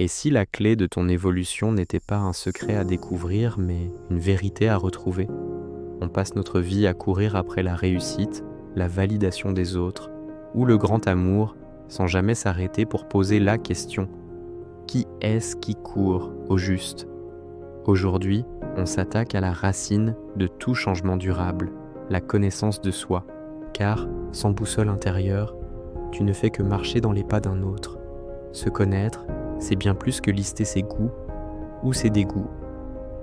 Et si la clé de ton évolution n'était pas un secret à découvrir, mais une vérité à retrouver? On passe notre vie à courir après la réussite, la validation des autres, ou le grand amour, sans jamais s'arrêter pour poser la question: qui est-ce qui court au juste? Aujourd'hui, on s'attaque à la racine de tout changement durable, la connaissance de soi, car sans boussole intérieure, tu ne fais que marcher dans les pas d'un autre. Se connaître, c'est bien plus que lister ses goûts ou ses dégoûts.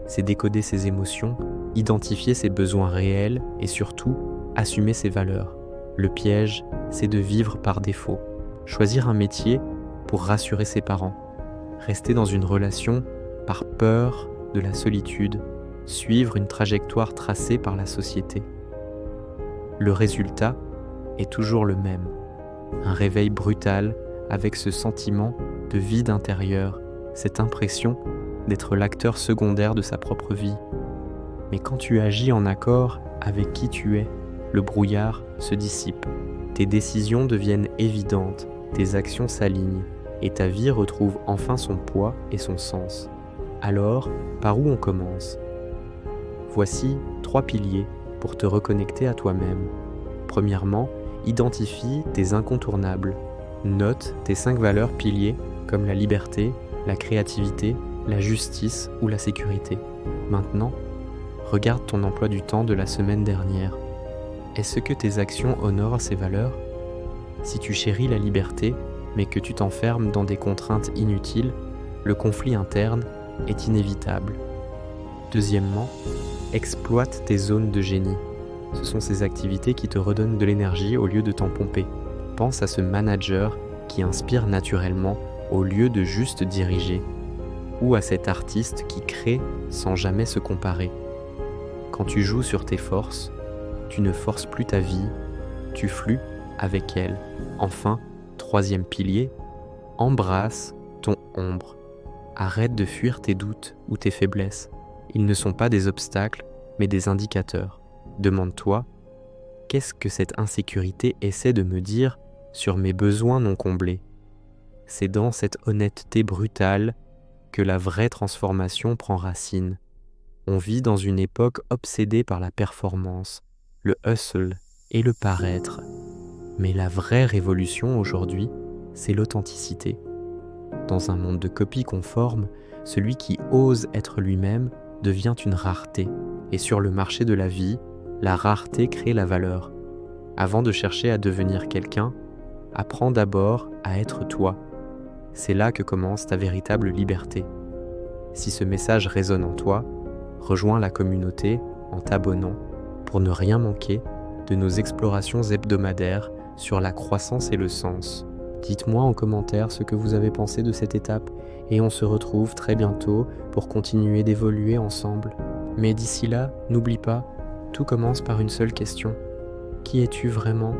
C'est décoder ses émotions, identifier ses besoins réels et surtout, assumer ses valeurs. Le piège, c'est de vivre par défaut. Choisir un métier pour rassurer ses parents. Rester dans une relation par peur de la solitude. Suivre une trajectoire tracée par la société. Le résultat est toujours le même. Un réveil brutal avec ce sentiment de vide intérieur, cette impression d'être l'acteur secondaire de sa propre vie. Mais quand tu agis en accord avec qui tu es, le brouillard se dissipe. Tes décisions deviennent évidentes, tes actions s'alignent et ta vie retrouve enfin son poids et son sens. Alors, par où on commence? Voici 3 piliers pour te reconnecter à toi-même. Premièrement, identifie tes incontournables. Note tes 5 valeurs piliers comme la liberté, la créativité, la justice ou la sécurité. Maintenant, regarde ton emploi du temps de la semaine dernière. Est-ce que tes actions honorent ces valeurs? Si tu chéris la liberté, mais que tu t'enfermes dans des contraintes inutiles, le conflit interne est inévitable. Deuxièmement, exploite tes zones de génie. Ce sont ces activités qui te redonnent de l'énergie au lieu de t'en pomper. Pense à ce manager qui inspire naturellement au lieu de juste diriger, ou à cet artiste qui crée sans jamais se comparer. Quand tu joues sur tes forces, tu ne forces plus ta vie, tu flues avec elle. Enfin, 3e pilier, embrasse ton ombre. Arrête de fuir tes doutes ou tes faiblesses. Ils ne sont pas des obstacles, mais des indicateurs. Demande-toi, qu'est-ce que cette insécurité essaie de me dire sur mes besoins non comblés? C'est dans cette honnêteté brutale que la vraie transformation prend racine. On vit dans une époque obsédée par la performance, le hustle et le paraître. Mais la vraie révolution aujourd'hui, c'est l'authenticité. Dans un monde de copies conformes, celui qui ose être lui-même devient une rareté. Et sur le marché de la vie, la rareté crée la valeur. Avant de chercher à devenir quelqu'un, apprends d'abord à être toi. C'est là que commence ta véritable liberté. Si ce message résonne en toi, rejoins la communauté en t'abonnant pour ne rien manquer de nos explorations hebdomadaires sur la croissance et le sens. Dites-moi en commentaire ce que vous avez pensé de cette étape et on se retrouve très bientôt pour continuer d'évoluer ensemble. Mais d'ici là, n'oublie pas, tout commence par une seule question. Qui es-tu vraiment ?